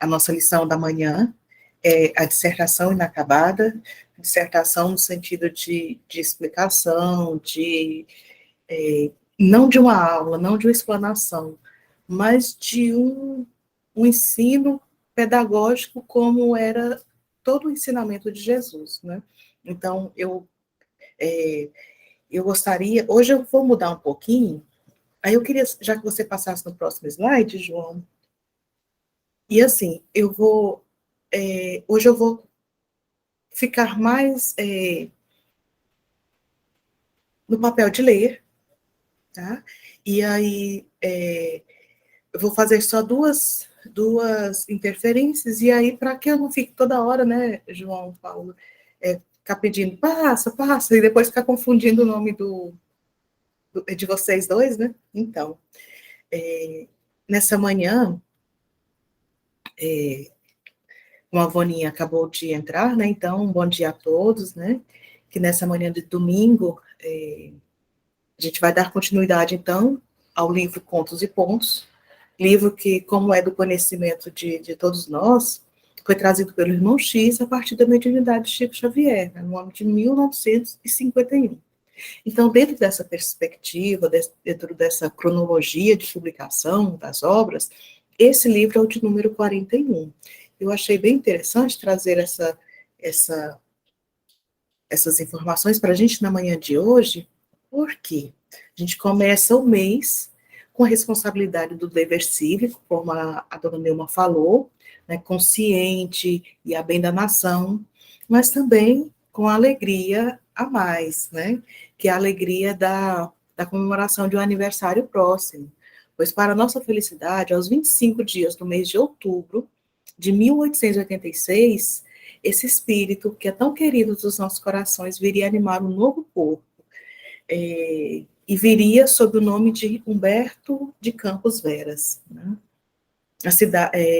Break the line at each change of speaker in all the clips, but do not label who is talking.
a nossa lição da manhã, a dissertação inacabada, dissertação no sentido de explicação, não de uma aula, não de uma explanação, mas de um ensino pedagógico como era todo o ensinamento de Jesus, né? Então, eu gostaria, hoje eu vou mudar um pouquinho, aí eu queria, já que você passasse no próximo slide, João, e assim, hoje eu vou ficar mais no papel de ler, tá? E aí, eu vou fazer só duas interferências, e aí, para que eu não fique toda hora, né, João Paulo, ficar pedindo, passa, e depois ficar confundindo o nome de vocês dois, né? Então, nessa manhã, como a Voninha acabou de entrar, né, então, um bom dia a todos, né, que nessa manhã de domingo, a gente vai dar continuidade, então, ao livro Contos e Pontos, livro que, como é do conhecimento de todos nós, foi trazido pelo irmão X a partir da mediunidade de Chico Xavier, né, no ano de 1951. Então, dentro dessa perspectiva, dentro dessa cronologia de publicação das obras, esse livro é o de número 41. Eu achei bem interessante trazer essas informações para a gente na manhã de hoje, porque a gente começa o mês com a responsabilidade do dever cívico, como a dona Neuma falou, né, consciente e a bem da nação, mas também com a alegria a mais, né, que é a alegria da comemoração de um aniversário próximo, pois para nossa felicidade, aos 25 dias do mês de outubro de 1886, esse espírito, que é tão querido dos nossos corações, viria animar um novo corpo, e viria sob o nome de Humberto de Campos Veras, né?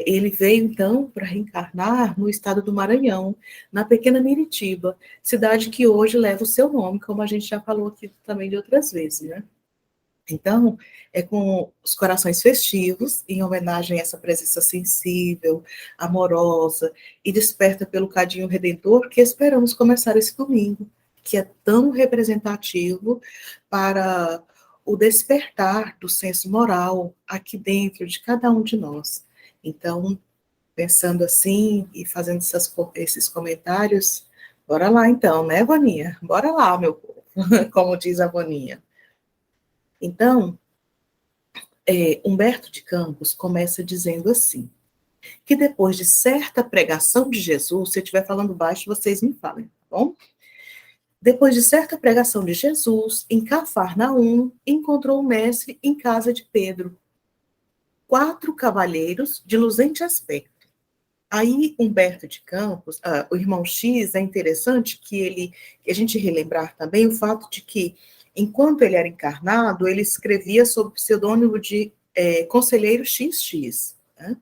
Ele veio, então, para reencarnar no estado do Maranhão, na pequena Miritiba, cidade que hoje leva o seu nome, como a gente já falou aqui também de outras vezes, né? Então, é com os corações festivos, em homenagem a essa presença sensível, amorosa e desperta pelo cadinho redentor, que esperamos começar esse domingo, que é tão representativo para o despertar do senso moral aqui dentro de cada um de nós. Então, pensando assim e fazendo esses comentários, bora lá então, né, Vaninha? Bora lá, meu povo, como diz a Vaninha. Então, Humberto de Campos começa dizendo assim, que depois de certa pregação de Jesus, se eu estiver falando baixo, vocês me falem, tá bom? Depois de certa pregação de Jesus, em Cafarnaum, encontrou o mestre em casa de Pedro, 4 cavalheiros de luzente aspecto. Aí, Humberto de Campos, o irmão X, é interessante que a gente relembrar também o fato de que, enquanto ele era encarnado, ele escrevia sob o pseudônimo de Conselheiro XX, né?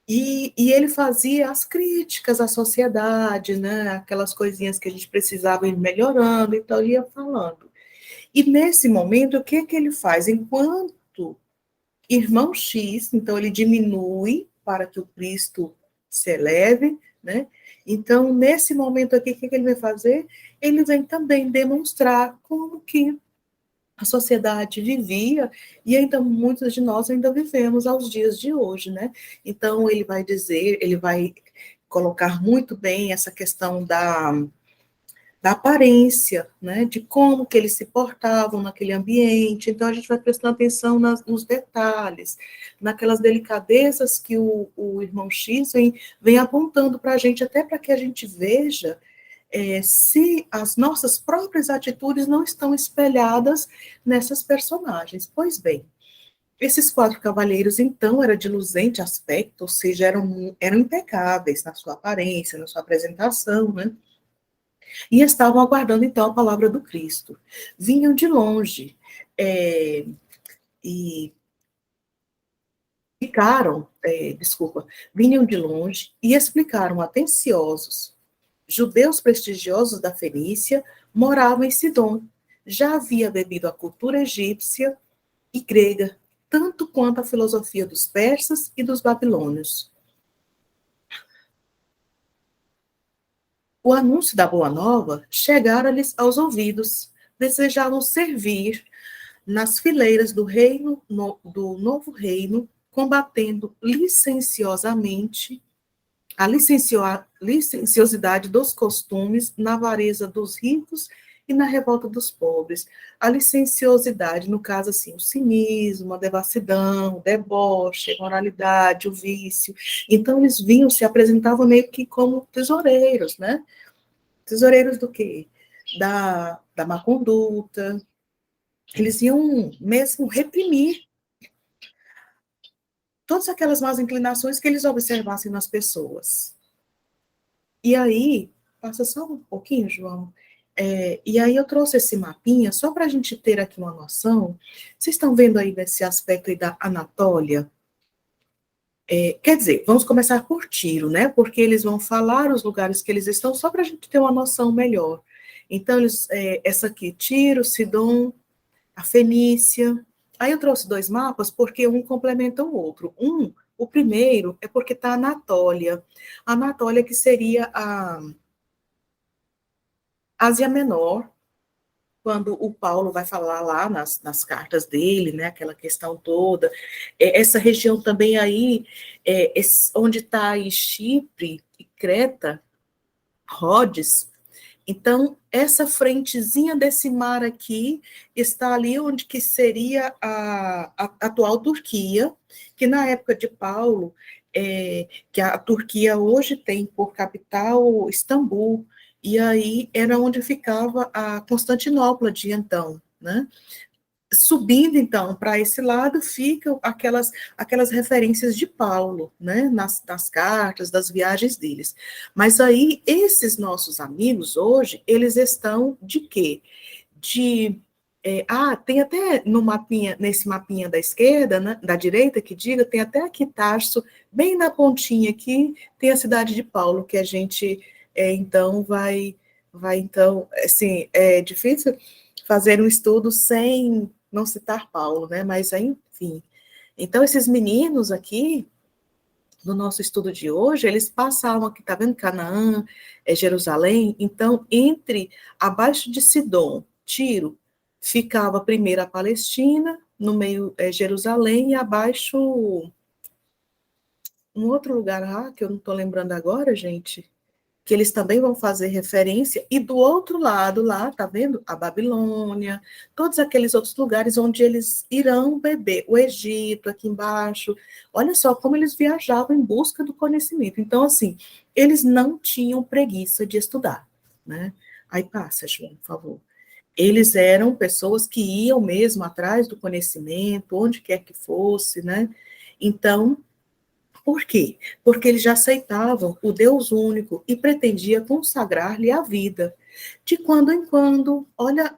E ele fazia as críticas à sociedade, né? Aquelas coisinhas que a gente precisava ir melhorando, então ele ia falando. E nesse momento, o que ele faz? Enquanto irmão X, então ele diminui para que o Cristo se eleve, né? Então, nesse momento aqui, o que ele vai fazer? Ele vem também demonstrar como que a sociedade vivia, e ainda muitos de nós ainda vivemos aos dias de hoje, né? Então, ele vai colocar muito bem essa questão da aparência, né, de como que eles se portavam naquele ambiente. Então, a gente vai prestando atenção nos detalhes, naquelas delicadezas que o irmão X vem apontando para a gente, até para que a gente veja se as nossas próprias atitudes não estão espelhadas nessas personagens. Pois bem, esses 4 cavalheiros, então, eram de luzente aspecto, ou seja, eram impecáveis na sua aparência, na sua apresentação, né? E estavam aguardando, então, a palavra do Cristo. Vinham de longe, e vinham de longe e explicaram atenciosos. Judeus prestigiosos da Fenícia moravam em Sidom. Já havia bebido a cultura egípcia e grega, tanto quanto a filosofia dos persas e dos babilônios. o anúncio da Boa Nova chegara-lhes aos ouvidos, desejavam servir nas fileiras do reino, do novo reino, combatendo licenciosamente a licenciosidade dos costumes, na avareza dos ricos e na revolta dos pobres. A licenciosidade, no caso, assim, o cinismo, a devassidão, o deboche, a imoralidade, o vício. Então, eles vinham, se apresentavam meio que como tesoureiros, né? Tesoureiros do quê? Da má conduta. Eles iam mesmo reprimir todas aquelas más inclinações que eles observassem nas pessoas. E aí, passa só um pouquinho, João, e aí eu trouxe esse mapinha, só para a gente ter aqui uma noção. Vocês estão vendo aí desse aspecto aí da Anatólia? Quer dizer, vamos começar por Tiro, né? Porque eles vão falar os lugares que eles estão, só para a gente ter uma noção melhor. Então, essa aqui, Tiro, Sidom, a Fenícia. Aí eu trouxe dois mapas porque um complementa o outro. O primeiro é porque está a Anatólia. A Anatólia que seria a Ásia Menor, quando o Paulo vai falar lá nas cartas dele, né, aquela questão toda. Essa região também aí, onde está aí Chipre e Creta, Rhodes. Então, essa frentezinha desse mar aqui está ali onde que seria a atual Turquia, que na época de Paulo, que a Turquia hoje tem por capital Istambul, e aí era onde ficava a Constantinopla de então, né? Subindo, então, para esse lado, ficam aquelas referências de Paulo, né, nas cartas, das viagens deles. Mas aí, esses nossos amigos, hoje, eles estão de quê? Tem até no mapinha, nesse mapinha da esquerda, né, da direita, que diga, tem até aqui Tarso, bem na pontinha aqui, tem a cidade de Paulo, que a gente, então, então, assim, é difícil fazer um estudo sem não citar Paulo, né? Mas, enfim. Então, esses meninos aqui, no nosso estudo de hoje, eles passavam aqui, tá vendo? Canaã, Jerusalém. Então, abaixo de Sidom, Tiro, ficava primeiro a Palestina, no meio Jerusalém, e abaixo um outro lugar lá, que eu não estou lembrando agora, gente, que eles também vão fazer referência, e do outro lado lá, tá vendo? A Babilônia, todos aqueles outros lugares onde eles irão beber, o Egito aqui embaixo, olha só como eles viajavam em busca do conhecimento. Então, assim, eles não tinham preguiça de estudar, né? Aí passa, João, por favor. Eles eram pessoas que iam mesmo atrás do conhecimento, onde quer que fosse, né? Então, por quê? Porque eles já aceitavam o Deus único e pretendia consagrar-lhe a vida. De quando em quando, olha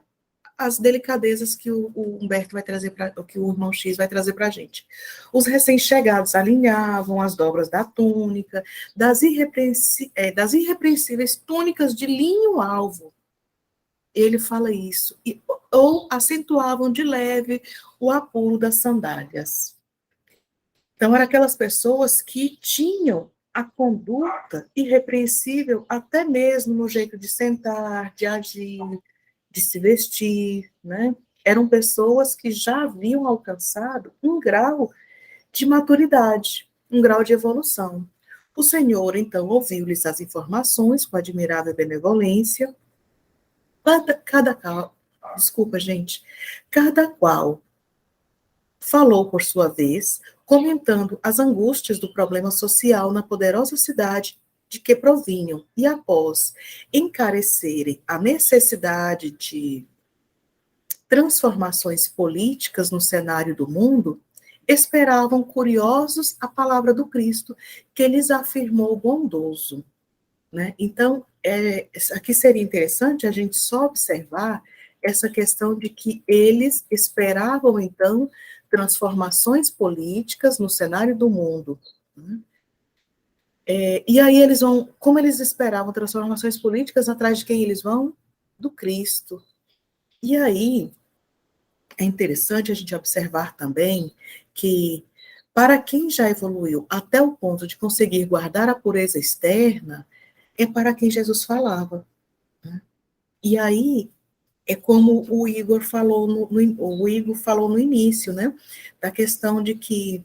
as delicadezas que o Humberto vai trazer para, que o irmão X vai trazer para a gente. Os recém-chegados alinhavam as dobras da túnica, das irrepreensíveis túnicas de linho alvo. Ele fala isso. Ou acentuavam de leve o apulo das sandálias. Então, eram aquelas pessoas que tinham a conduta irrepreensível, até mesmo no jeito de sentar, de agir, de se vestir, né? Eram pessoas que já haviam alcançado um grau de maturidade, um grau de evolução. O Senhor, então, ouviu-lhes as informações com admirável benevolência. Desculpa, gente. Cada qual falou por sua vez, comentando as angústias do problema social na poderosa cidade de que provinham, e após encarecerem a necessidade de transformações políticas no cenário do mundo, esperavam curiosos a palavra do Cristo, que lhes afirmou bondoso. Né? Então, aqui seria interessante a gente só observar essa questão de que eles esperavam, então, transformações políticas no cenário do mundo. Né? E aí eles vão, como eles esperavam transformações políticas, atrás de quem eles vão? Do Cristo. E aí, é interessante a gente observar também que, para quem já evoluiu até o ponto de conseguir guardar a pureza externa, é para quem Jesus falava. Né? E aí, é como o Igor falou no início, né? Da questão de que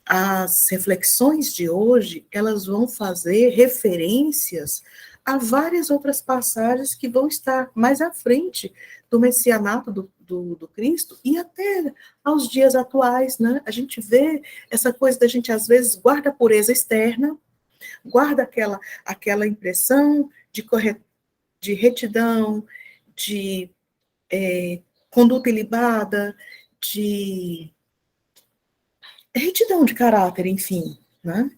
as reflexões de hoje, elas vão fazer referências a várias outras passagens que vão estar mais à frente do messianato do Cristo e até aos dias atuais, né? A gente vê essa coisa da gente, às vezes, guarda a pureza externa, guarda aquela impressão de retidão, de conduta ilibada, de retidão de caráter, enfim, né?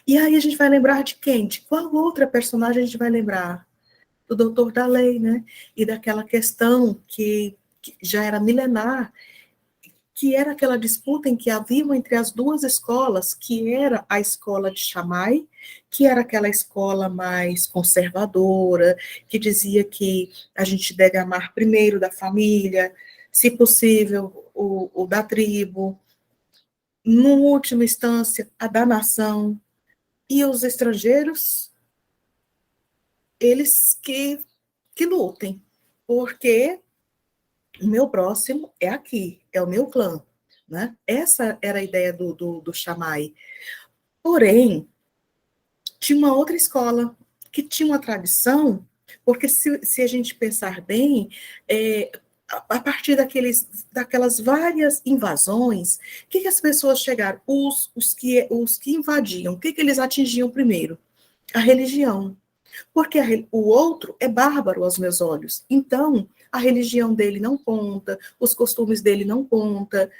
E aí a gente vai lembrar de quem? De qual outra personagem a gente vai lembrar? Do doutor da lei, né? E daquela questão que já era milenar, que era aquela disputa em que havia entre as duas escolas, que era a escola de Shammai, que era aquela escola mais conservadora, que dizia que a gente deve amar primeiro da família, se possível, o da tribo, no última instância, a da nação, e os estrangeiros, eles que lutem, porque o meu próximo é aqui, é o meu clã, né? Essa era a ideia do Shammai. Porém, tinha uma outra escola que tinha uma tradição, porque se a gente pensar bem, a partir daquelas várias invasões, o que as pessoas chegaram? Os que invadiam, o que eles atingiam primeiro? A religião. Porque o outro é bárbaro aos meus olhos. Então, a religião dele não conta, os costumes dele não conta,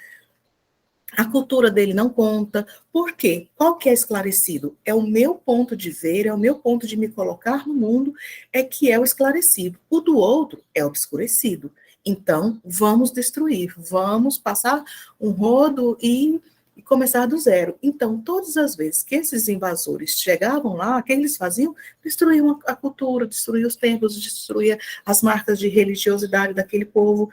a cultura dele não conta. Por quê? Qual que é esclarecido? É o meu ponto de ver, é o meu ponto de me colocar no mundo, é que é o esclarecido. O do outro é obscurecido. Então, vamos destruir, vamos passar um rodo e começar do zero. Então, todas as vezes que esses invasores chegavam lá, o que eles faziam? Destruíam a cultura, destruíam os templos, destruíam as marcas de religiosidade daquele povo,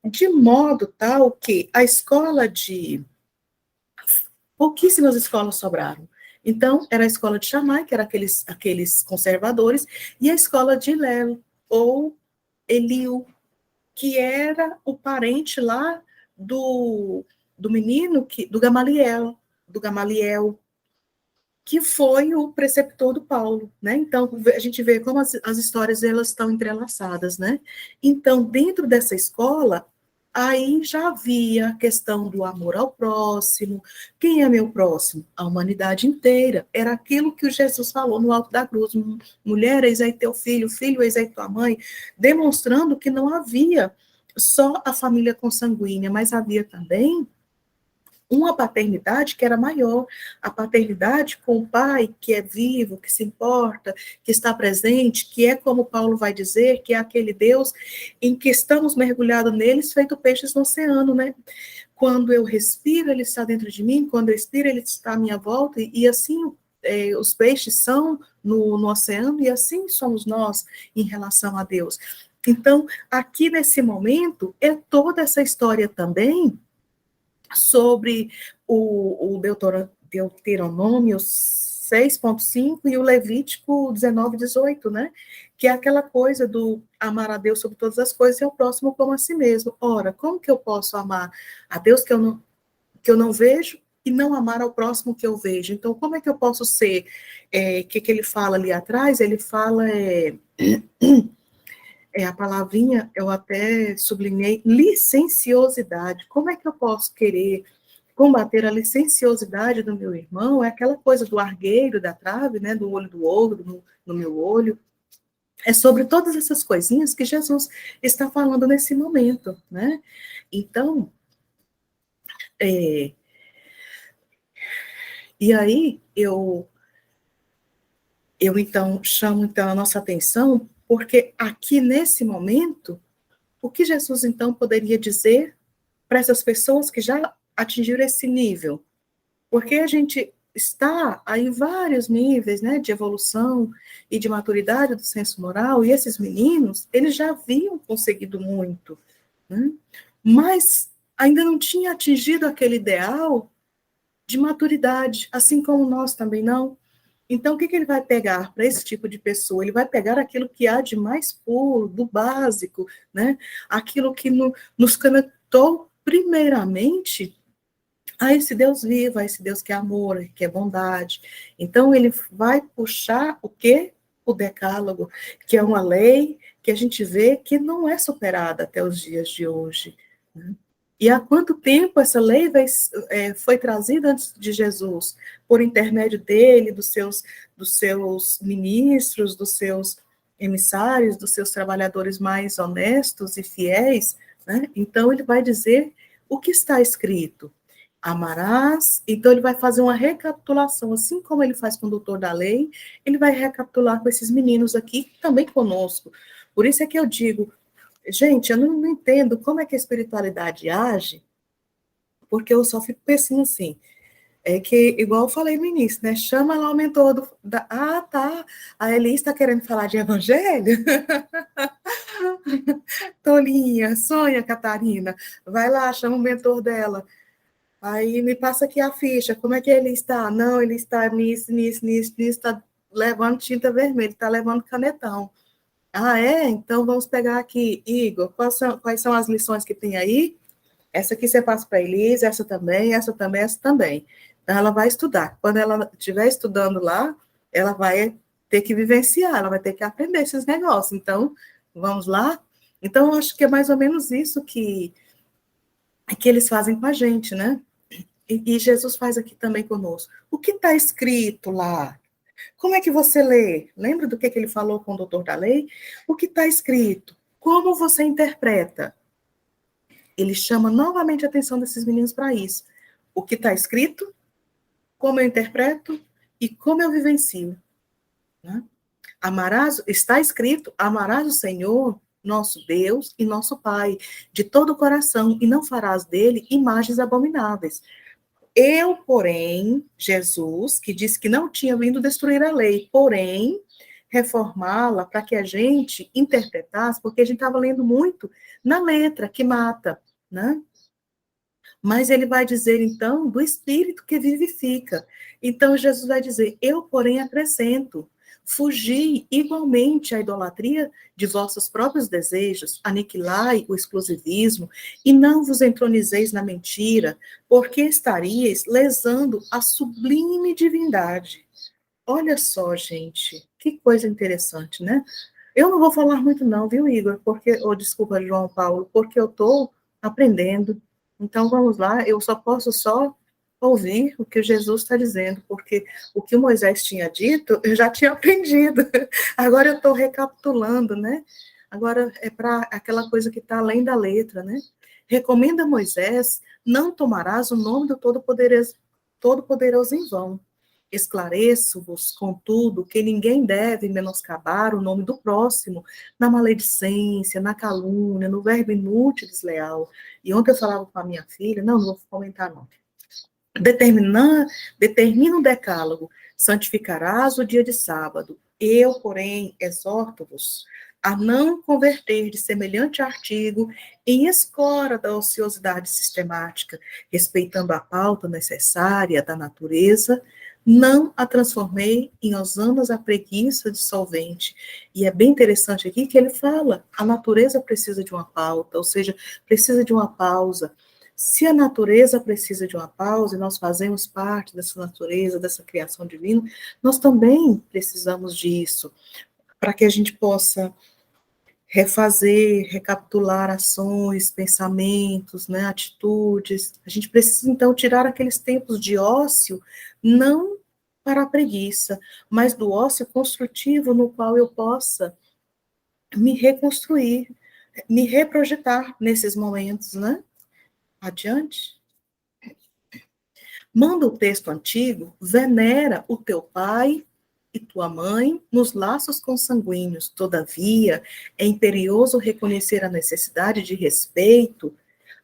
de modo tal que a escola de... pouquíssimas escolas sobraram. Então, era a escola de Shammai, que era aqueles conservadores, e a escola de Hillel, ou Eliu, que era o parente lá do menino, do Gamaliel, que foi o preceptor do Paulo, né? Então, a gente vê como as histórias, elas estão entrelaçadas, né? Então, dentro dessa escola, aí já havia a questão do amor ao próximo. Quem é meu próximo? A humanidade inteira. Era aquilo que o Jesus falou no alto da cruz: mulher, eis aí teu filho, filho, eis aí tua mãe, demonstrando que não havia só a família consanguínea, mas havia também uma paternidade que era maior, a paternidade com o pai que é vivo, que se importa, que está presente, que é como Paulo vai dizer, que é aquele Deus em que estamos mergulhados neles, feito peixes no oceano, né? Quando eu respiro, ele está dentro de mim, quando eu expiro, ele está à minha volta, e assim os peixes são no oceano, e assim somos nós em relação a Deus. Então, aqui nesse momento, é toda essa história também sobre o Deuteronômio 6,5 e o Levítico 19,18, né? Que é aquela coisa do amar a Deus sobre todas as coisas e ao próximo como a si mesmo. Ora, como que eu posso amar a Deus que eu não vejo e não amar ao próximo que eu vejo? Então, como é que eu posso ser? Que ele fala ali atrás? Ele fala... a palavrinha, eu até sublinhei, licenciosidade. Como é que eu posso querer combater a licenciosidade do meu irmão? É aquela coisa do argueiro, da trave, né, do olho do ogro, no meu olho. É sobre todas essas coisinhas que Jesus está falando nesse momento, né? Então, e aí eu então chamo então a nossa atenção, porque aqui nesse momento, o que Jesus então poderia dizer para essas pessoas que já atingiram esse nível? Porque a gente está aí em vários níveis, né, de evolução e de maturidade do senso moral, e esses meninos, eles já haviam conseguido muito, né, mas ainda não tinha atingido aquele ideal de maturidade, assim como nós também não. Então, o que ele vai pegar para esse tipo de pessoa? Ele vai pegar aquilo que há de mais puro, do básico, né? Aquilo que nos conectou primeiramente a esse Deus vivo, a esse Deus que é amor, que é bondade. Então, ele vai puxar o quê? O decálogo, que é uma lei que a gente vê que não é superada até os dias de hoje, né? E há quanto tempo essa lei foi trazida antes de Jesus? Por intermédio dele, dos seus ministros, dos seus emissários, dos seus trabalhadores mais honestos e fiéis, né? Então, ele vai dizer o que está escrito. Amarás, então ele vai fazer uma recapitulação, assim como ele faz com o doutor da lei, ele vai recapitular com esses meninos aqui, também conosco. Por isso é que eu digo, gente, eu não entendo como é que a espiritualidade age, porque eu só fico pensando assim, é que, igual eu falei no início, né, chama lá o mentor tá, a Elis está querendo falar de evangelho? Tolinha, sonha, Catarina, vai lá, chama o mentor dela. Aí me passa aqui a ficha, como é que ele está? Não, ele está nisso, está levando tinta vermelha, está levando canetão. Ah, é? Então vamos pegar aqui, Igor, quais são as lições que tem aí? Essa aqui você passa para a Elise, essa também, essa também, essa também. Então ela vai estudar. Quando ela estiver estudando lá, ela vai ter que vivenciar, ela vai ter que aprender esses negócios. Então, vamos lá? Então, eu acho que é mais ou menos isso que eles fazem com a gente, né? E Jesus faz aqui também conosco. O que está escrito lá? Como é que você lê? Lembra do que ele falou com o doutor da lei? O que está escrito? Como você interpreta? Ele chama novamente a atenção desses meninos para isso. O que está escrito, como eu interpreto e como eu vivencio. Né? Está escrito, amarás o Senhor, nosso Deus e nosso Pai, de todo o coração, e não farás dele imagens abomináveis. Eu, porém, Jesus, que disse que não tinha vindo destruir a lei, porém, reformá-la para que a gente interpretasse, porque a gente estava lendo muito na letra que mata, né? Mas ele vai dizer, então, do Espírito que vivifica. Então, Jesus vai dizer, eu, porém, acrescento, fugi igualmente à idolatria de vossos próprios desejos, aniquilai o exclusivismo, e não vos entronizeis na mentira, porque estaríeis lesando a sublime divindade. Olha só, gente, que coisa interessante, né? Eu não vou falar muito não, viu, Igor? Desculpa, João Paulo, porque eu estou aprendendo. Então, vamos lá, eu só posso ouvir o que Jesus está dizendo, porque o que o Moisés tinha dito, eu já tinha aprendido. Agora eu estou recapitulando, né? Agora é para aquela coisa que está além da letra, né? Recomenda a Moisés, não tomarás o nome do Todo-Poderoso em vão. Esclareço-vos, contudo, que ninguém deve menoscabar o nome do próximo na maledicência, na calúnia, no verbo inútil e desleal. E ontem eu falava com a minha filha, não vou comentar não. Determina o decálogo, santificarás o dia de sábado. Eu, porém, exorto-vos a não converter de semelhante artigo em escora da ociosidade sistemática, respeitando a pauta necessária da natureza, não a transformei em osanas a preguiça dissolvente. E é bem interessante aqui que ele fala, a natureza precisa de uma pauta, ou seja, precisa de uma pausa. Se a natureza precisa de uma pausa, e nós fazemos parte dessa natureza, dessa criação divina, nós também precisamos disso, para que a gente possa refazer, recapitular ações, pensamentos, né, atitudes. A gente precisa, então, tirar aqueles tempos de ócio, não para a preguiça, mas do ócio construtivo no qual eu possa me reconstruir, me reprojetar nesses momentos, né? Adiante. Manda o texto antigo, venera o teu pai e tua mãe nos laços consanguíneos. Todavia, é imperioso reconhecer a necessidade de respeito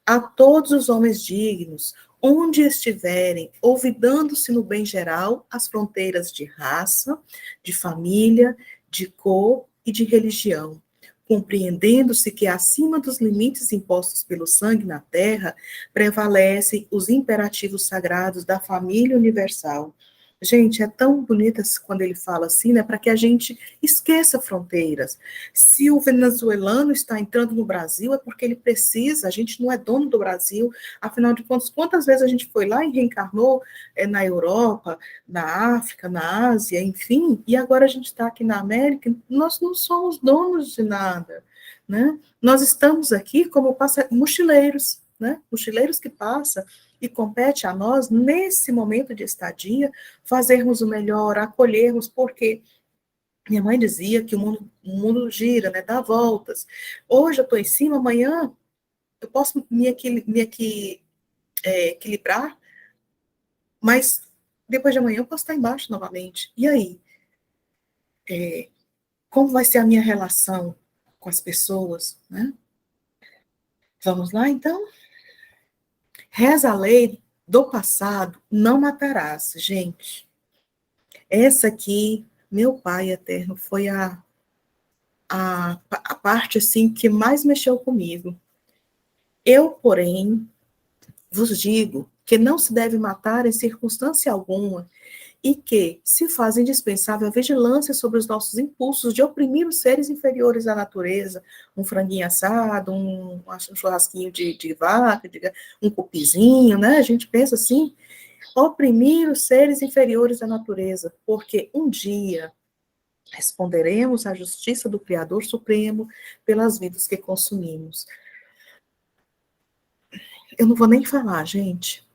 a todos os homens dignos, onde estiverem, olvidando-se no bem geral as fronteiras de raça, de família, de cor e de religião, compreendendo-se que acima dos limites impostos pelo sangue na terra, prevalecem os imperativos sagrados da família universal. Gente, é tão bonita quando ele fala assim, né? Para que a gente esqueça fronteiras. Se o venezuelano está entrando no Brasil, é porque ele precisa, a gente não é dono do Brasil, afinal de contas, quantas vezes a gente foi lá e reencarnou na Europa, na África, na Ásia, enfim, e agora a gente está aqui na América, nós não somos donos de nada, né? Nós estamos aqui como mochileiros, né? Mochileiros que passam e compete a nós, nesse momento de estadia, fazermos o melhor, acolhermos, porque minha mãe dizia que o mundo gira, né, dá voltas. Hoje eu estou em cima, amanhã eu posso equilibrar, mas depois de amanhã eu posso estar embaixo novamente. E aí? Como vai ser a minha relação com as pessoas, né? Vamos lá, então? Reza a lei do passado, não matarás. Gente, essa aqui, meu Pai eterno, foi a parte assim que mais mexeu comigo. Eu, porém, vos digo que não se deve matar em circunstância alguma e que se faz indispensável a vigilância sobre os nossos impulsos de oprimir os seres inferiores à natureza, um franguinho assado, um churrasquinho de vaca, um cupizinho, né? A gente pensa assim, oprimir os seres inferiores à natureza, porque um dia responderemos à justiça do Criador Supremo pelas vidas que consumimos. Eu não vou nem falar, gente.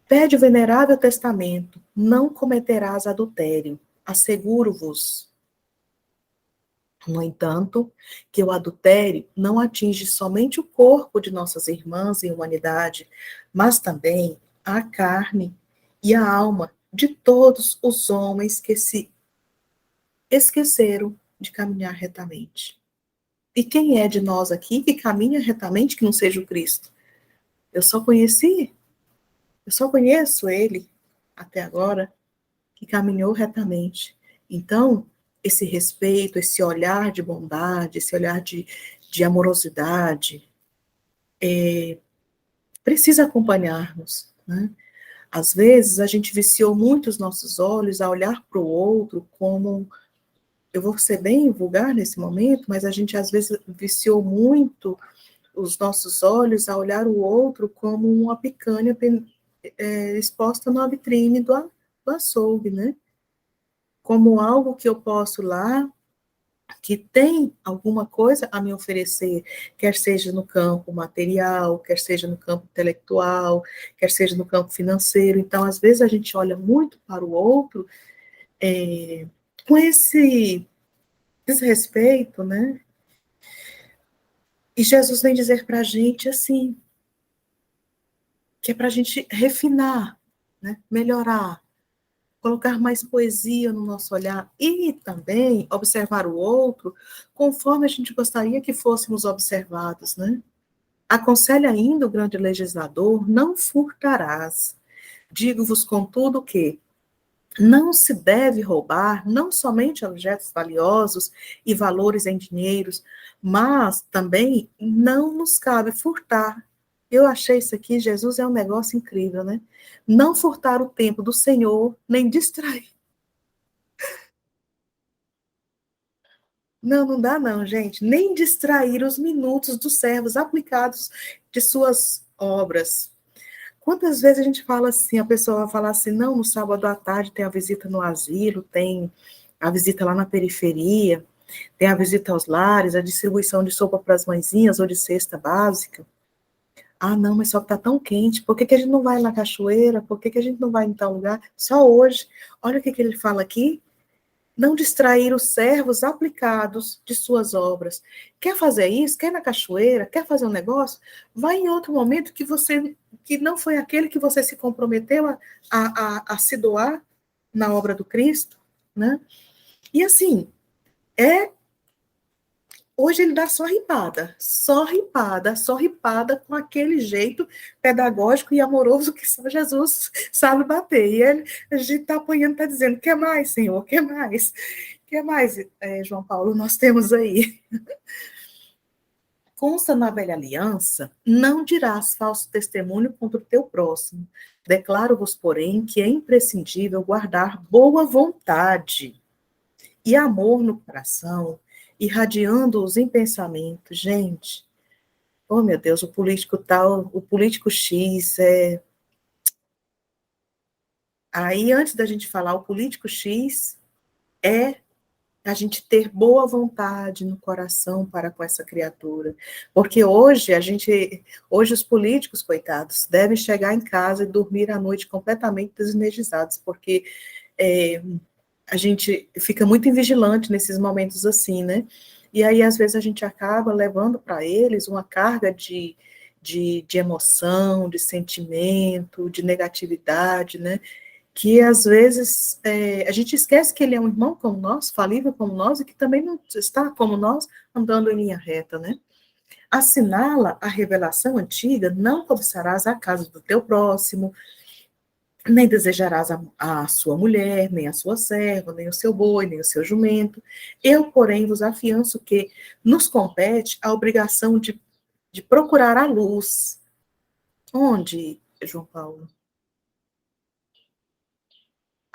Pede o venerável testamento, não cometerás adultério. Asseguro-vos, no entanto, que o adultério não atinge somente o corpo de nossas irmãs em humanidade, mas também a carne e a alma de todos os homens que se esqueceram de caminhar retamente. E quem é de nós aqui que caminha retamente que não seja o Cristo? Eu só conheço ele até agora que caminhou retamente. Então, esse respeito, esse olhar de bondade, esse olhar de amorosidade, precisa acompanhar-nos, né? Às vezes, a gente viciou muito os nossos olhos a olhar para o outro como, eu vou ser bem vulgar nesse momento, mas a gente às vezes viciou muito os nossos olhos a olhar o outro como uma picanha exposta na vitrine do açougue, né? Como algo que eu posso lá, que tem alguma coisa a me oferecer, quer seja no campo material, quer seja no campo intelectual, quer seja no campo financeiro. Então, às vezes, a gente olha muito para o outro com esse desrespeito, né? E Jesus vem dizer para a gente assim, que é para a gente refinar, né? Melhorar, colocar mais poesia no nosso olhar e também observar o outro conforme a gente gostaria que fôssemos observados, né? Aconselha ainda o grande legislador: não furtarás. Digo-vos, contudo, que não se deve roubar não somente objetos valiosos e valores em dinheiros, mas também não nos cabe furtar. Eu achei isso aqui, Jesus é um negócio incrível, né? Não furtar o tempo do Senhor, nem distrair. Não, não dá não, gente. Nem distrair os minutos dos servos aplicados de suas obras. Quantas vezes a gente fala assim, a pessoa vai falar assim, não, no sábado à tarde tem a visita no asilo, tem a visita lá na periferia, tem a visita aos lares, a distribuição de sopa para as mãezinhas ou de cesta básica. Ah, não, mas só que tá tão quente, por que que a gente não vai na cachoeira? Por que que a gente não vai em tal lugar? Só hoje. Olha o que que ele fala aqui. Não distrair os servos aplicados de suas obras. Quer fazer isso? Quer ir na cachoeira? Quer fazer um negócio? Vai em outro momento que não foi aquele que você se comprometeu a se doar na obra do Cristo, né? E assim, hoje ele dá só ripada com aquele jeito pedagógico e amoroso que só Jesus sabe bater. E ele, a gente está apanhando, está dizendo, quer mais, Senhor, quer mais? Quer mais, João Paulo, nós temos aí? consta na velha aliança, não dirás falso testemunho contra o teu próximo. Declaro-vos, porém, que é imprescindível guardar boa vontade e amor no coração, irradiando-os em pensamento. Gente, oh meu Deus, o político tal, o político X é... Aí, antes da gente falar o político X, é a gente ter boa vontade no coração para com essa criatura. Porque hoje os políticos, coitados, devem chegar em casa e dormir à noite completamente desenergizados, porque a gente fica muito invigilante nesses momentos assim, né? E aí, às vezes, a gente acaba levando para eles uma carga de emoção, de sentimento, de negatividade, né? Que às vezes a gente esquece que ele é um irmão como nós, falível como nós, e que também não está como nós, andando em linha reta, né? Assinala a revelação antiga, não cobiçarás a casa do teu próximo, nem desejarás a sua mulher, nem a sua serva, nem o seu boi, nem o seu jumento. Eu, porém, vos afianço que nos compete a obrigação de procurar a luz. Onde, João Paulo?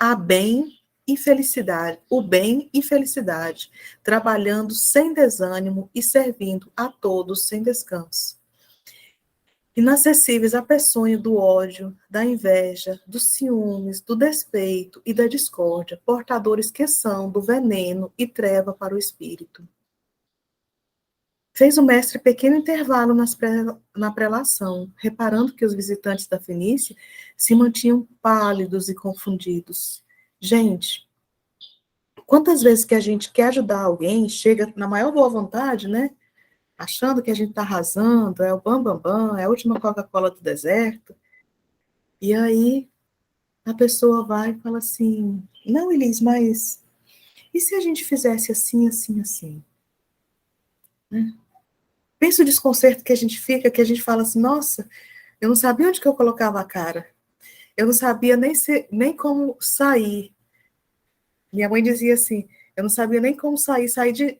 A bem e felicidade, o bem e felicidade, trabalhando sem desânimo e servindo a todos sem descanso. Inacessíveis à peçonha do ódio, da inveja, dos ciúmes, do despeito e da discórdia, portadores que são do veneno e treva para o espírito. Fez o mestre pequeno intervalo na prelação, reparando que os visitantes da Fenícia se mantinham pálidos e confundidos. Gente, quantas vezes que a gente quer ajudar alguém, chega na maior boa vontade, né? Achando que a gente está arrasando, é o bam, bam, é a última Coca-Cola do deserto. E aí a pessoa vai e fala assim, não, Elis, mas e se a gente fizesse assim, assim, assim? Né? Pensa o desconcerto que a gente fica, que a gente fala assim, nossa, eu não sabia onde que eu colocava a cara. Eu não sabia nem como sair. Minha mãe dizia assim, eu não sabia nem como sair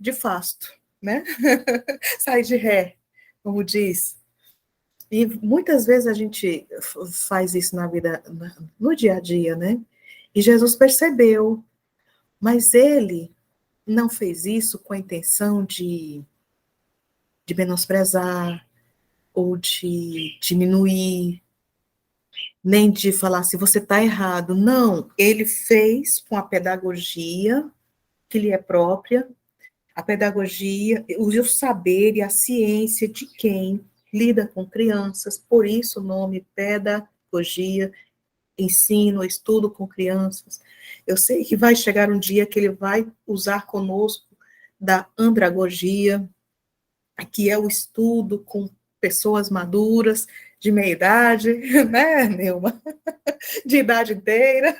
de fasto, né? Sair de ré, como diz. E muitas vezes a gente faz isso na vida, no dia a dia, né? E Jesus percebeu, mas ele não fez isso com a intenção de menosprezar ou de diminuir, nem de falar assim, você está errado. Não, ele fez com a pedagogia que lhe é própria, a pedagogia, o saber e a ciência de quem lida com crianças, por isso o nome pedagogia, ensino, estudo com crianças. Eu sei que vai chegar um dia que ele vai usar conosco da andragogia, que é o estudo com pessoas maduras, de meia idade, né, Neuma? De idade inteira.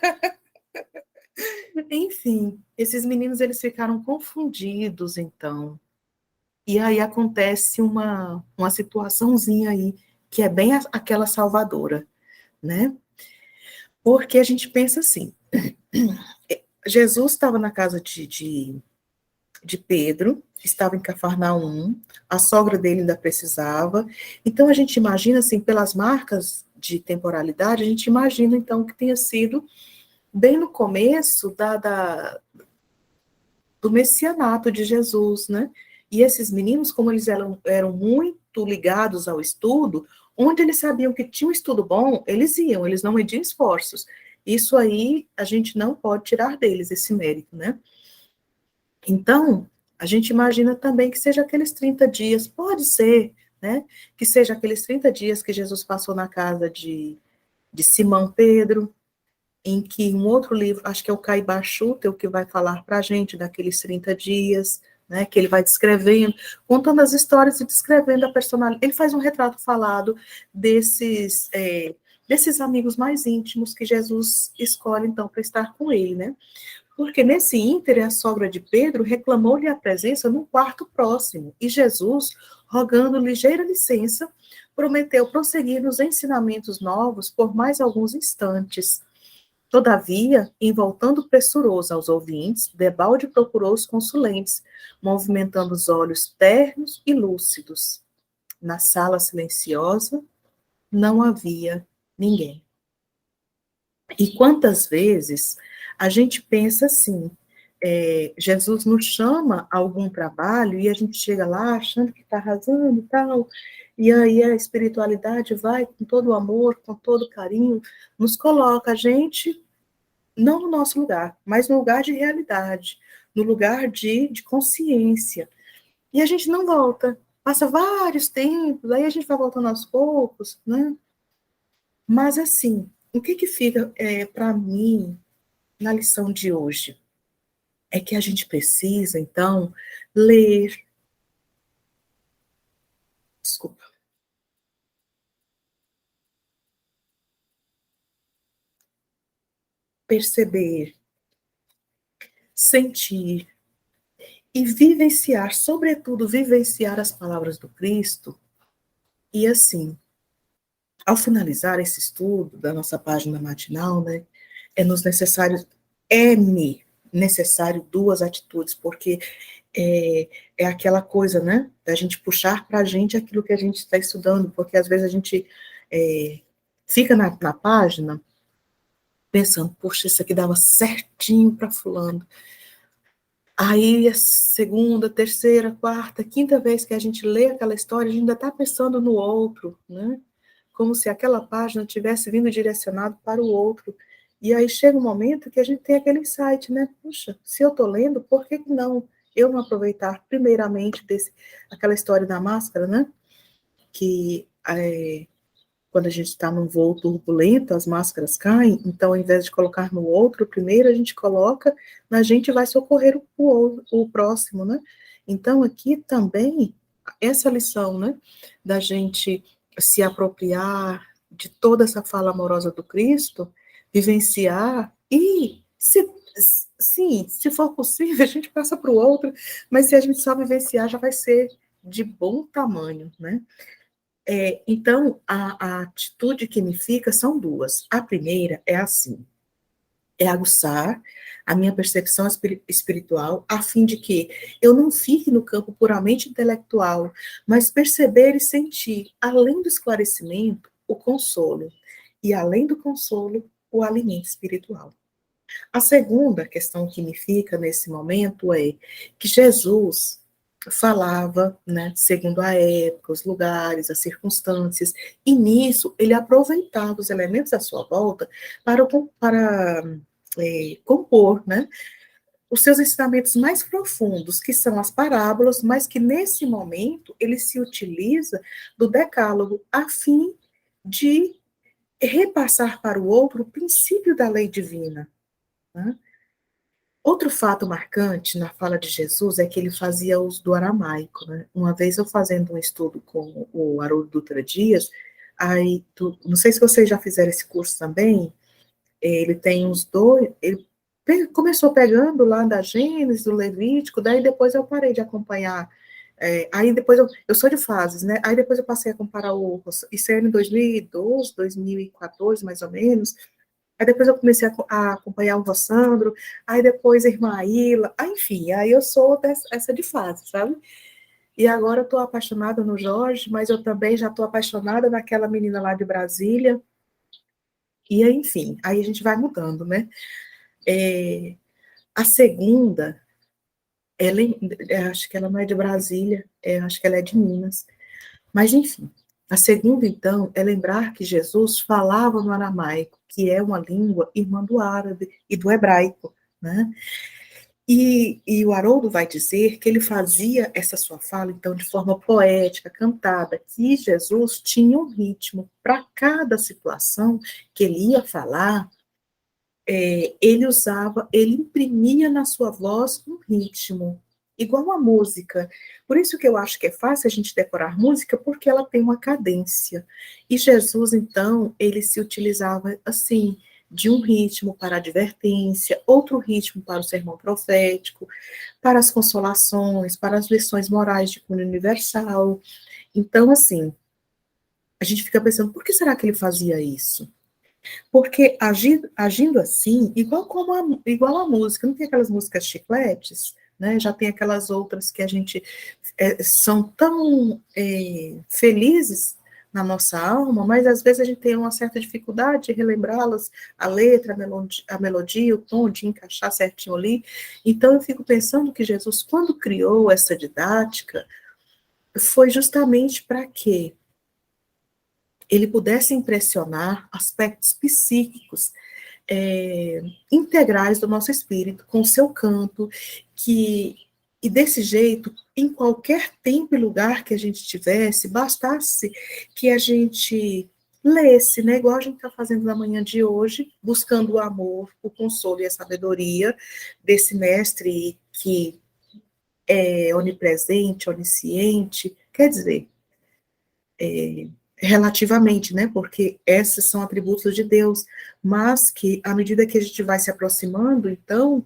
Enfim, esses meninos, eles ficaram confundidos, então. E aí acontece uma situaçãozinha aí, que é bem aquela salvadora, né? Porque a gente pensa assim, Jesus estava na casa de Pedro, estava em Cafarnaum, a sogra dele ainda precisava, então a gente imagina, assim, pelas marcas de temporalidade, a gente imagina, então, que tenha sido bem no começo do messianato de Jesus, né? E esses meninos, como eles eram muito ligados ao estudo, onde eles sabiam que tinha um estudo bom, eles iam, eles não mediam esforços. Isso aí a gente não pode tirar deles, esse mérito, né? Então, a gente imagina também que seja aqueles 30 dias, pode ser, né? Que seja aqueles 30 dias que Jesus passou na casa de Simão Pedro, em que um outro livro, acho que é o Caibar Schutel, que vai falar para a gente daqueles 30 dias, né, que ele vai descrevendo, contando as histórias e descrevendo a personalidade. Ele faz um retrato falado desses amigos mais íntimos que Jesus escolhe, então, para estar com ele, né? Porque nesse íntere, a sogra de Pedro reclamou-lhe a presença num quarto próximo, e Jesus, rogando ligeira licença, prometeu prosseguir nos ensinamentos novos por mais alguns instantes. Todavia, em voltando pressuroso aos ouvintes, debalde procurou os consulentes, movimentando os olhos ternos e lúcidos. Na sala silenciosa não havia ninguém. E quantas vezes a gente pensa assim, Jesus nos chama a algum trabalho e a gente chega lá achando que está arrasando e tal, e aí a espiritualidade vai com todo o amor, com todo o carinho, nos coloca a gente, não no nosso lugar, mas no lugar de realidade, no lugar de consciência. E a gente não volta. Passa vários tempos, aí a gente vai voltando aos poucos, né? Mas assim, o que fica para mim na lição de hoje? É que a gente precisa, então, ler, desculpa, perceber, sentir e vivenciar, sobretudo vivenciar as palavras do Cristo. E assim, ao finalizar esse estudo da nossa página matinal, né, é-me necessário duas atitudes, porque é aquela coisa, né, da gente puxar para a gente aquilo que a gente está estudando, porque às vezes a gente fica na página pensando, poxa, isso aqui dava certinho para fulano. Aí a segunda, terceira, quarta, quinta vez que a gente lê aquela história, a gente ainda está pensando no outro, né? Como se aquela página tivesse vindo direcionado para o outro. E aí chega um momento que a gente tem aquele insight, né? Puxa, se eu estou lendo, por que não eu não aproveitar primeiramente aquela história da máscara, né? Que quando a gente está num voo turbulento, as máscaras caem, então ao invés de colocar no outro, primeiro a gente coloca na gente e vai socorrer o próximo, né? Então aqui também, essa lição, né, da gente se apropriar de toda essa fala amorosa do Cristo, vivenciar e, sim, se for possível, a gente passa para o outro, mas se a gente só vivenciar, já vai ser de bom tamanho, né? Então, a atitude que me fica são duas. A primeira é assim, é aguçar a minha percepção espiritual, a fim de que eu não fique no campo puramente intelectual, mas perceber e sentir, além do esclarecimento, o consolo, e além do consolo, o alimento espiritual. A segunda questão que me fica nesse momento é que Jesus falava, né, segundo a época, os lugares, as circunstâncias, e nisso ele aproveitava os elementos à sua volta para compor, né, os seus ensinamentos mais profundos, que são as parábolas, mas que nesse momento ele se utiliza do decálogo a fim de repassar para o outro o princípio da lei divina, né? Outro fato marcante na fala de Jesus é que ele fazia uso do aramaico, né? Uma vez eu fazendo um estudo com o Haroldo Dutra Dias, não sei se vocês já fizeram esse curso também, ele tem uns dois, ele começou pegando lá da Gênesis, do Levítico, daí depois eu parei de acompanhar, aí depois eu sou de fases, né? Aí depois eu passei a comparar isso era em 2012, 2014, mais ou menos. Aí depois eu comecei a acompanhar o Rossandro, aí depois a irmã Aila, enfim, aí eu sou essa de fase, sabe? E agora eu estou apaixonada no Jorge, mas eu também já estou apaixonada naquela menina lá de Brasília, e enfim, aí a gente vai mudando, né? A segunda, acho que ela não é de Brasília, acho que ela é de Minas, mas enfim. A segunda, então, é lembrar que Jesus falava no aramaico, que é uma língua irmã do árabe e do hebraico, né? E o Haroldo vai dizer que ele fazia essa sua fala, então, de forma poética, cantada, que Jesus tinha um ritmo para cada situação que ele ia falar, ele imprimia na sua voz um ritmo, igual a música. Por isso que eu acho que é fácil a gente decorar música, porque ela tem uma cadência. E Jesus, então, ele se utilizava assim, de um ritmo para a advertência, outro ritmo para o sermão profético, para as consolações, para as lições morais de cunho universal. Então, assim, a gente fica pensando, por que será que ele fazia isso? Porque agindo assim, igual a música, não tem aquelas músicas chicletes, né? Já tem aquelas outras que a gente são tão felizes na nossa alma, mas às vezes a gente tem uma certa dificuldade de relembrá-las, a letra, a melodia, o tom, de encaixar certinho ali. Então eu fico pensando que Jesus, quando criou essa didática, foi justamente para que ele pudesse impressionar aspectos psíquicos integrais do nosso espírito, com o seu canto, e desse jeito, em qualquer tempo e lugar que a gente tivesse, bastasse que a gente lesse, né, igual a gente está fazendo na manhã de hoje, buscando o amor, o consolo e a sabedoria desse mestre que é onipresente, onisciente, quer dizer, relativamente, né, porque esses são atributos de Deus, mas que à medida que a gente vai se aproximando, então,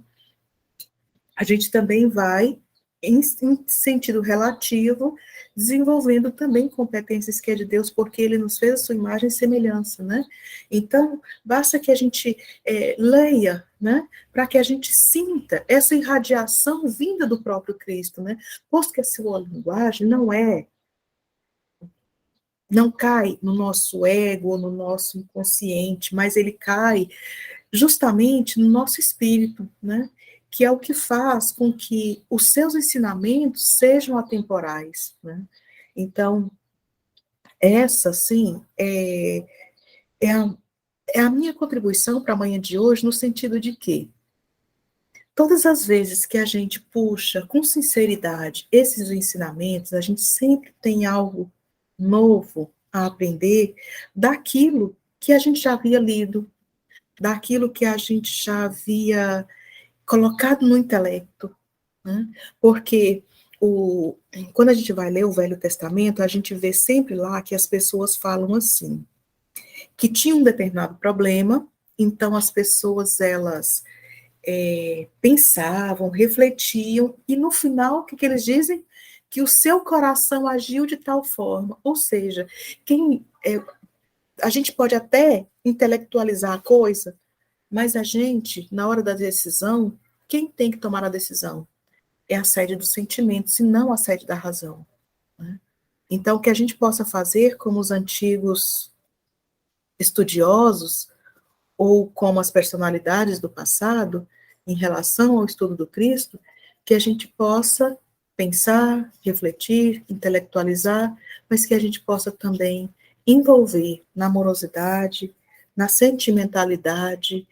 a gente também vai, em sentido relativo, desenvolvendo também competências que é de Deus, porque ele nos fez a sua imagem e semelhança, né? Então, basta que a gente leia, né, para que a gente sinta essa irradiação vinda do próprio Cristo, né? Posto que a sua linguagem não cai no nosso ego, no nosso inconsciente, mas ele cai justamente no nosso espírito, né? Que é o que faz com que os seus ensinamentos sejam atemporais, né? Então, essa, sim, é é a minha contribuição para a manhã de hoje, no sentido de que todas as vezes que a gente puxa com sinceridade esses ensinamentos, a gente sempre tem algo novo a aprender daquilo que a gente já havia lido, daquilo que a gente já havia colocado no intelecto, né? Porque quando a gente vai ler o Velho Testamento, a gente vê sempre lá que as pessoas falam assim, que tinha um determinado problema, então as pessoas, elas pensavam, refletiam, e no final, o que, que eles dizem? Que o seu coração agiu de tal forma, ou seja, a gente pode até intelectualizar a coisa, mas a gente, na hora da decisão, quem tem que tomar a decisão? É a sede do sentimento, se não a sede da razão, né? Então, que a gente possa fazer como os antigos estudiosos, ou como as personalidades do passado, em relação ao estudo do Cristo, que a gente possa pensar, refletir, intelectualizar, mas que a gente possa também envolver na amorosidade, na sentimentalidade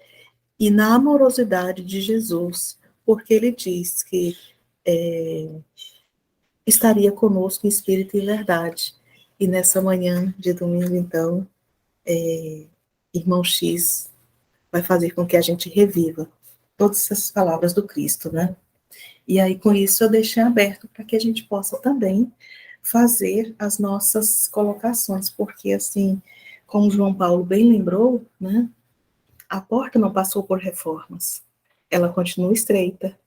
e na amorosidade de Jesus, porque ele diz que estaria conosco em espírito e verdade. E nessa manhã de domingo, então, irmão X vai fazer com que a gente reviva todas essas palavras do Cristo, né? E aí, com isso, eu deixei aberto para que a gente possa também fazer as nossas colocações, porque, assim, como João Paulo bem lembrou, né, a porta não passou por reformas, ela continua estreita,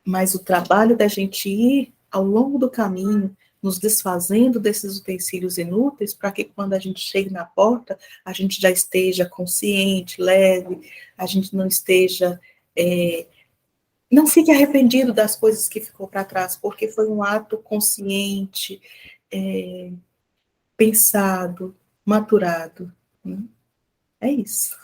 mas o trabalho da gente ir ao longo do caminho, nos desfazendo desses utensílios inúteis, para que quando a gente chegue na porta, a gente já esteja consciente, leve, a gente não esteja, não fique arrependido das coisas que ficou para trás, porque foi um ato consciente, pensado, maturado. É isso.